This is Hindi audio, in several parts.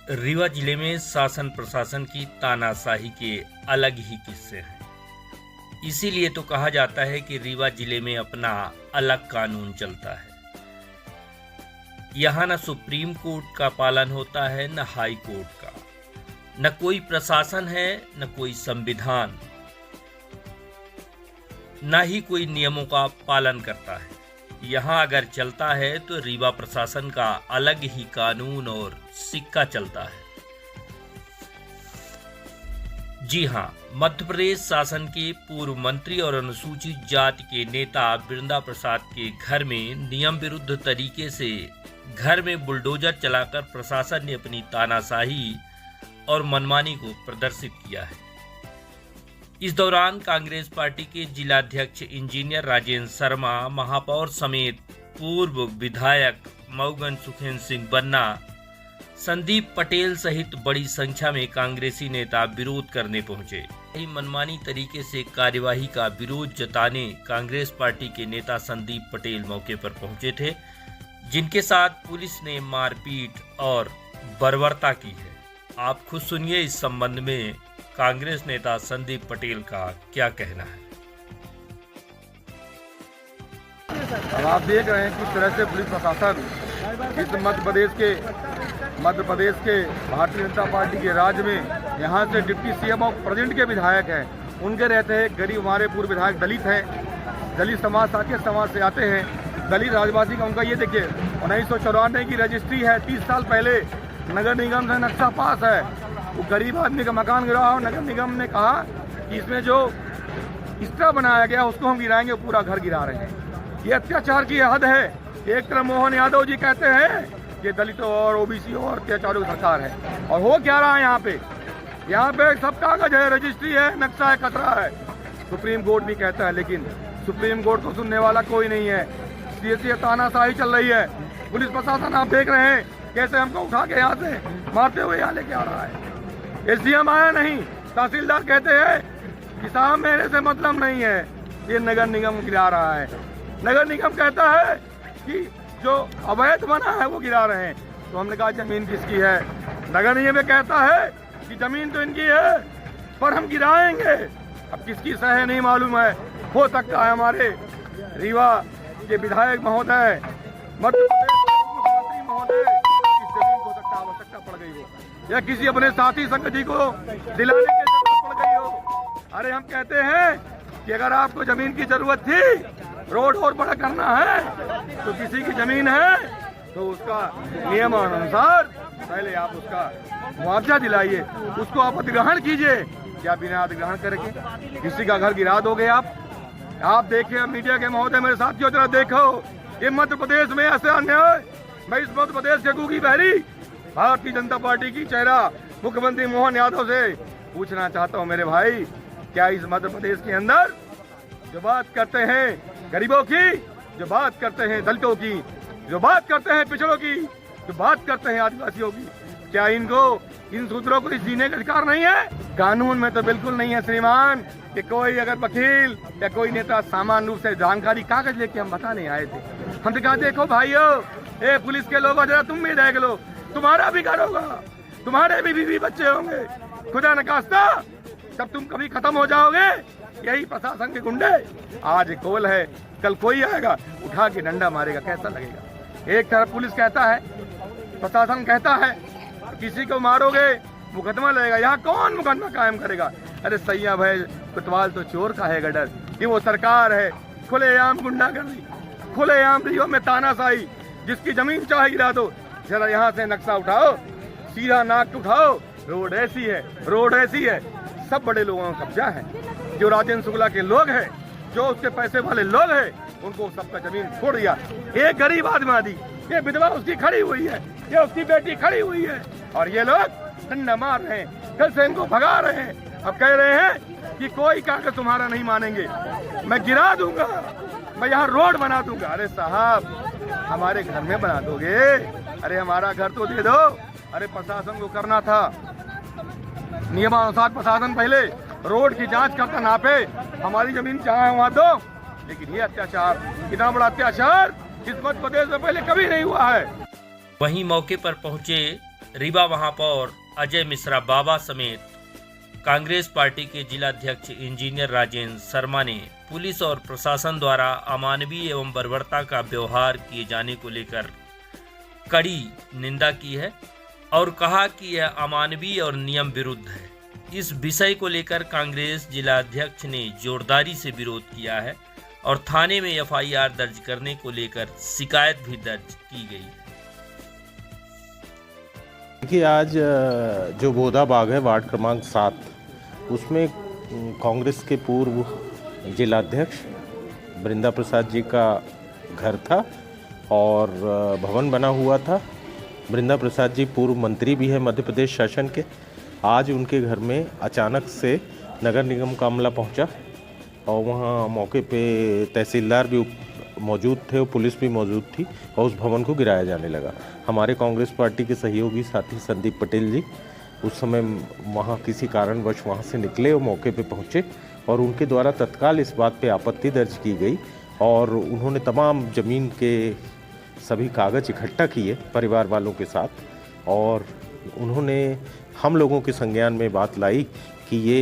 रीवा जिले में शासन प्रशासन की तानाशाही के अलग ही किस्से हैं। इसीलिए तो कहा जाता है कि रीवा जिले में अपना अलग कानून चलता है। यहाँ न सुप्रीम कोर्ट का पालन होता है, न हाई कोर्ट का, न कोई प्रशासन है, न कोई संविधान, न ही कोई नियमों का पालन करता है। यहाँ अगर चलता है तो रीवा प्रशासन का अलग ही कानून और सिक्का चलता है। जी हाँ, मध्य प्रदेश शासन के पूर्व मंत्री और अनुसूचित जाति के नेता बिरंदा प्रसाद के घर में नियम विरुद्ध तरीके से घर में बुलडोजर चलाकर प्रशासन ने अपनी तानाशाही और मनमानी को प्रदर्शित किया है। इस दौरान कांग्रेस पार्टी के जिलाध्यक्ष इंजीनियर राजेंद्र शर्मा, महापौर समेत पूर्व विधायक मऊगंज सुखेंद्र सिंह बन्ना, संदीप पटेल सहित बड़ी संख्या में कांग्रेसी नेता विरोध करने पहुंचे। मनमानी तरीके से कार्यवाही का विरोध जताने कांग्रेस पार्टी के नेता संदीप पटेल मौके पर पहुंचे थे, जिनके साथ पुलिस ने मारपीट और बर्बरता की है। आप खुद सुनिए इस संबंध में कांग्रेस नेता संदीप पटेल का क्या कहना है। अब आप देख रहे हैं किस तरह से पुलिस प्रशासन इस मध्य प्रदेश के भारतीय जनता पार्टी के राज्य में यहाँ से डिप्टी सीएम और प्रेजेंट के विधायक हैं, उनके रहते हैं। गरीब हमारे पूर्व विधायक दलित हैं, दलित समाज साथी समाज से आते हैं। दलित राजवासी का उनका ये देखिए 1994 की रजिस्ट्री है, 30 साल पहले नगर निगम से नक्शा पास है। वो गरीब आदमी का मकान गिरा और नगर निगम ने कहा कि इसमें जो स्ट्रा बनाया गया उसको हम गिराएंगे, पूरा घर गिरा रहे हैं। ये अत्याचार की हद है। एक तरफ मोहन यादव जी कहते हैं कि दलितों और ओबीसी और अत्याचारों की सरकार है, और हो क्या रहा है यहाँ पे सब कागज है, रजिस्ट्री है, नक्शा है, खतरा है। सुप्रीम कोर्ट भी कहता है, लेकिन सुप्रीम कोर्ट को सुनने वाला कोई नहीं है। सीधे तानाशाही चल रही है। पुलिस प्रशासन आप देख रहे हैं कैसे हमको उठा के यहाँ से मारते हुए यहाँ लेके आ रहा है। एसडीएम आया नहीं, तहसीलदार कहते हैं कि साहब मेरे से मतलब नहीं है, ये नगर निगम गिरा रहा है। नगर निगम कहता है कि जो अवैध बना है वो गिरा रहे हैं। तो हमने कहा जमीन किसकी है? नगर निगम कहता है कि जमीन तो इनकी है पर हम गिराएंगे। अब किसकी सह है नहीं मालूम है। हो सकता है हमारे रीवा के विधायक महोदय, मध्य प्रदेश मुख्यमंत्री महोदय इस जमीन को आवश्यकता पड़ गई हो, या किसी अपने साथी संगठन को दिलाने की जरूरत पड़ गई हो। अरे हम कहते हैं कि अगर आपको जमीन की जरूरत थी, रोड और बड़ा करना है, तो किसी की जमीन है तो उसका नियमानुसार पहले आप उसका मुआवजा दिलाइए, उसको आप अधिग्रहण कीजिए। क्या बिना अधिग्रहण करके किसी का घर गिरा दोगे आप देखिए मीडिया के महोदय, मेरे साथियों जरा देखो, ये मध्य प्रदेश में ऐसे अन्याय। मैं इस मध्य प्रदेश के गूंगी बहरी भारतीय जनता पार्टी की चेहरा मुख्यमंत्री मोहन यादव से पूछना चाहता हूं, मेरे भाई, क्या इस मध्य प्रदेश के अंदर जो बात करते हैं गरीबों की, जो बात करते हैं दलितों की, जो बात करते हैं पिछड़ों की, जो बात करते हैं आदिवासियों की, क्या इन सूत्रों को जीने का अधिकार नहीं है? कानून में तो बिल्कुल नहीं है श्रीमान कि कोई अगर वकील या कोई नेता सामान्य रूप से जानकारी कागज लेके हम बताने आए थे। हमने कहा देखो भाइयों, ए पुलिस के लोगों, जरा तुम भी देख लो, तुम्हारा भी घर होगा, तुम्हारे भी बीवी बच्चे होंगे, खुदा न खास्ता तब तुम कभी खत्म हो जाओगे। यही प्रशासन के गुंडे, आज कॉल है, कल कोई आएगा उठा के डंडा मारेगा, कैसा लगेगा? एक तरफ पुलिस कहता है, प्रशासन कहता है किसी को मारोगे मुकदमा लगेगा। यहाँ कौन मुकदमा कायम करेगा? अरे सैया भाई, कोतवाल तो चोर का है डर, ये वो सरकार है। खुलेआम गुंडागर्दी, खुलेआम रियो में तानाशाही, जिसकी जमीन चाहे गिरा दो। जरा यहाँ से नक्शा उठाओ, सीधा नाक उठाओ, रोड ऐसी है। सब बड़े लोगों का कब्जा है। जो राजेंद्र शुक्ला के लोग हैं, जो उसके पैसे वाले लोग हैं, उनको सबका जमीन छोड़ दिया। एक गरीब आदमी, ये विधवा उसकी खड़ी हुई है, ये उसकी बेटी खड़ी हुई है, और ये लोग डंडा मार रहे हैं, कल से इनको भगा रहे हैं। अब कह रहे हैं कि कोई कागज तुम्हारा नहीं मानेंगे, मैं गिरा दूंगा, मैं यहाँ रोड बना दूंगा। अरे साहब, हमारे घर में बना दोगे? अरे हमारा घर तो दे दो। अरे प्रशासन को करना था नियमानुसार, प्रशासन पहले रोड की जांच करता, नापे, हमारी जमीन चाहे वहां दो। लेकिन ये अत्याचार, इतना बड़ा अत्याचार इस मध्य प्रदेश में पहले कभी नहीं हुआ है। वहीं मौके पर पहुंचे रीवा महापौर अजय मिश्रा बाबा समेत कांग्रेस पार्टी के जिलाध्यक्ष इंजीनियर राजेंद्र शर्मा ने पुलिस और प्रशासन द्वारा अमानवीय एवं बर्बरता का व्यवहार किए जाने को लेकर कड़ी निंदा की है और कहा कि यह अमानवीय और नियम विरुद्ध है। इस विषय को लेकर कांग्रेस जिलाध्यक्ष ने जोरदारी से विरोध किया है और थाने में एफआईआर दर्ज करने को लेकर शिकायत भी दर्ज की गई है। देखिए, आज जो बोधा बाग है वार्ड क्रमांक 7, उसमें कांग्रेस के पूर्व जिलाध्यक्ष बृंदा प्रसाद जी का घर था और भवन बना हुआ था। बृंदा प्रसाद जी पूर्व मंत्री भी है मध्य प्रदेश शासन के। आज उनके घर में अचानक से नगर निगम का अमला पहुंचा और वहां मौके पे तहसीलदार भी मौजूद थे और पुलिस भी मौजूद थी और उस भवन को गिराया जाने लगा। हमारे कांग्रेस पार्टी के सहयोगी साथी संदीप पटेल जी उस समय वहां किसी कारणवश वहां से निकले और मौके पे पहुंचे और उनके द्वारा तत्काल इस बात पे आपत्ति दर्ज की गई और उन्होंने तमाम ज़मीन के सभी कागज़ इकट्ठा किए परिवार वालों के साथ और उन्होंने हम लोगों के संज्ञान में बात लाई कि ये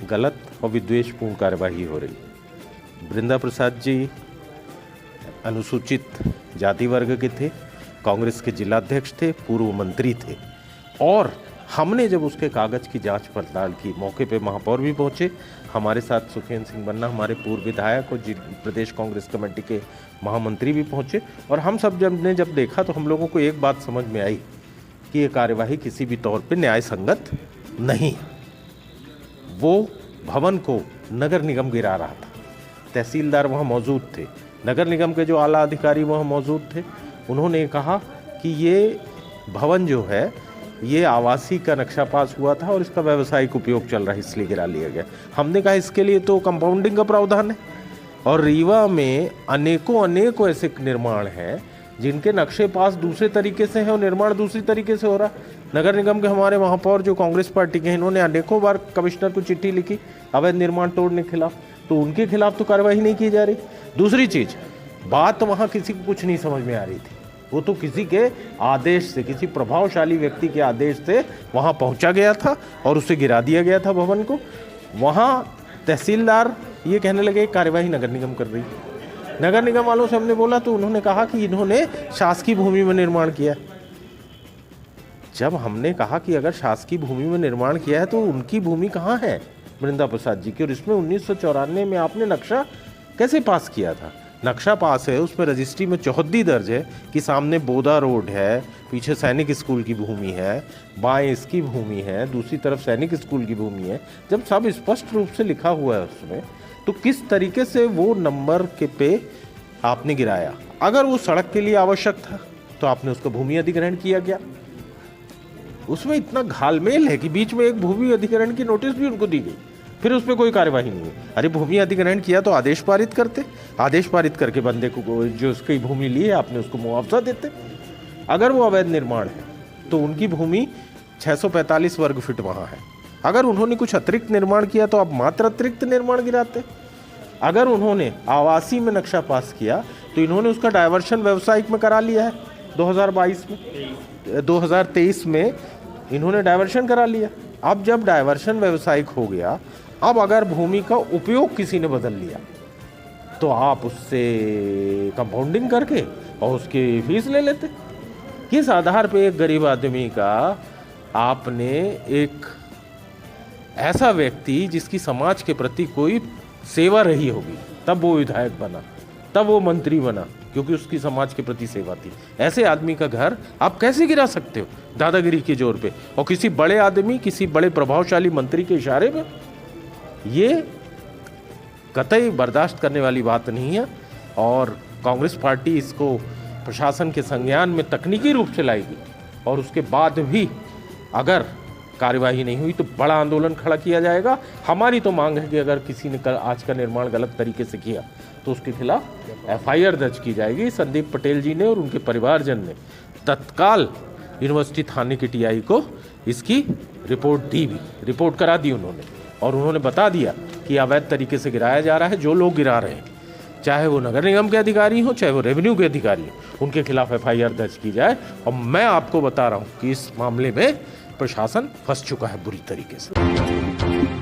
गलत और विद्वेषपूर्ण कार्यवाही हो रही। बृंदा प्रसाद जी अनुसूचित जाति वर्ग के थे, कांग्रेस के जिलाध्यक्ष थे, पूर्व मंत्री थे और हमने जब उसके कागज़ की जांच पड़ताल की, मौके पे महापौर भी पहुंचे, हमारे साथ सुखेंद्र सिंह बन्ना हमारे पूर्व विधायक और प्रदेश कांग्रेस कमेटी के महामंत्री भी पहुंचे और हम सब जब देखा तो हम लोगों को एक बात समझ में आई कि ये कार्यवाही किसी भी तौर पे न्याय संगत नहीं। वो भवन को नगर निगम गिरा रहा था, तहसीलदार वहाँ मौजूद थे, नगर निगम के जो आला अधिकारी वहाँ मौजूद थे। उन्होंने कहा कि ये भवन जो है ये आवासीय का नक्शा पास हुआ था और इसका व्यावसायिक उपयोग चल रहा है, इसलिए गिरा लिया गया। हमने कहा इसके लिए तो कंपाउंडिंग का प्रावधान है और रीवा में अनेकों ऐसे निर्माण हैं जिनके नक्शे पास दूसरे तरीके से हैं और निर्माण दूसरी तरीके से हो रहा। नगर निगम के हमारे महापौर जो कांग्रेस पार्टी के हैं, इन्होंने अनेकों बार कमिश्नर को चिट्ठी लिखी अवैध निर्माण तोड़ने के खिलाफ, तो उनके खिलाफ तो कार्रवाई नहीं की जा रही। दूसरी चीज़, बात वहाँ किसी को कुछ नहीं समझ में आ रही थी, वो तो किसी के आदेश से, किसी प्रभावशाली व्यक्ति के आदेश से वहाँ पहुँचा गया था और उसे गिरा दिया गया था भवन को। वहाँ तहसीलदार ये कहने लगे कार्यवाही नगर निगम कर रही है। नगर निगम वालों से हमने बोला तो उन्होंने कहा कि इन्होंने शासकीय भूमि में निर्माण किया। जब हमने कहा कि अगर शासकीय भूमि में निर्माण किया है तो उनकी भूमि कहाँ है बृंदा प्रसाद जी की, और इसमें 1994 में आपने नक्शा कैसे पास किया था? नक्शा पास है, उसमें रजिस्ट्री में चौहद्दी दर्ज है कि सामने बोदा रोड है, पीछे सैनिक स्कूल की भूमि है, बाएं इसकी भूमि है, दूसरी तरफ सैनिक स्कूल की भूमि है। जब सब स्पष्ट रूप से लिखा हुआ है उसमें, तो किस तरीके से वो नंबर के पे आपने गिराया? अगर वो सड़क के लिए आवश्यक था तो आपने उसका भूमि अधिग्रहण किया गया। उसमें इतना घालमेल है कि बीच में एक भूमि अधिग्रहण की नोटिस भी उनको दी गई, फिर उस पर कोई कार्यवाही नहीं हुई। अरे भूमि अधिग्रहण किया तो आदेश पारित करते, आदेश पारित करके बंदे को जो उसकी भूमि ली है आपने उसको मुआवजा देते। अगर वो अवैध निर्माण है तो उनकी भूमि 645 वर्ग फीट वहाँ है। अगर उन्होंने कुछ अतिरिक्त निर्माण किया तो आप मात्र अतिरिक्त निर्माण गिराते। अगर उन्होंने आवासीय में नक्शा पास किया तो इन्होंने उसका डायवर्शन व्यावसायिक में करा लिया है। 2023 में इन्होंने डायवर्शन करा लिया। अब जब डायवर्शन व्यावसायिक हो गया, अब अगर भूमि का उपयोग किसी ने बदल लिया तो आप उससे कंपाउंडिंग करके और उसकी फीस ले लेते। किस आधार पे एक गरीब आदमी का आपने एक ऐसा व्यक्ति जिसकी समाज के प्रति कोई सेवा रही होगी, तब वो विधायक बना, तब वो मंत्री बना, क्योंकि उसकी समाज के प्रति सेवा थी, ऐसे आदमी का घर आप कैसे गिरा सकते हो दादागिरी के जोर पे और किसी बड़े आदमी, किसी बड़े प्रभावशाली मंत्री के इशारे पे? ये कतई बर्दाश्त करने वाली बात नहीं है और कांग्रेस पार्टी इसको प्रशासन के संज्ञान में तकनीकी रूप से लाएगी और उसके बाद भी अगर कार्यवाही नहीं हुई तो बड़ा आंदोलन खड़ा किया जाएगा। हमारी तो मांग है कि अगर किसी ने आज का निर्माण गलत तरीके से किया तो उसके खिलाफ एफआईआर दर्ज की जाएगी। संदीप पटेल जी ने और उनके परिवारजन ने तत्काल यूनिवर्सिटी थाने की टीआई को इसकी रिपोर्ट करा दी उन्होंने, और उन्होंने बता दिया कि अवैध तरीके से गिराया जा रहा है। जो लोग गिरा रहे हैं, चाहे वो नगर निगम के अधिकारी हो, चाहे वो रेवेन्यू के अधिकारी हो, उनके खिलाफ FIR दर्ज की जाए। और मैं आपको बता रहा हूँ कि इस मामले में प्रशासन फंस चुका है बुरी तरीके से।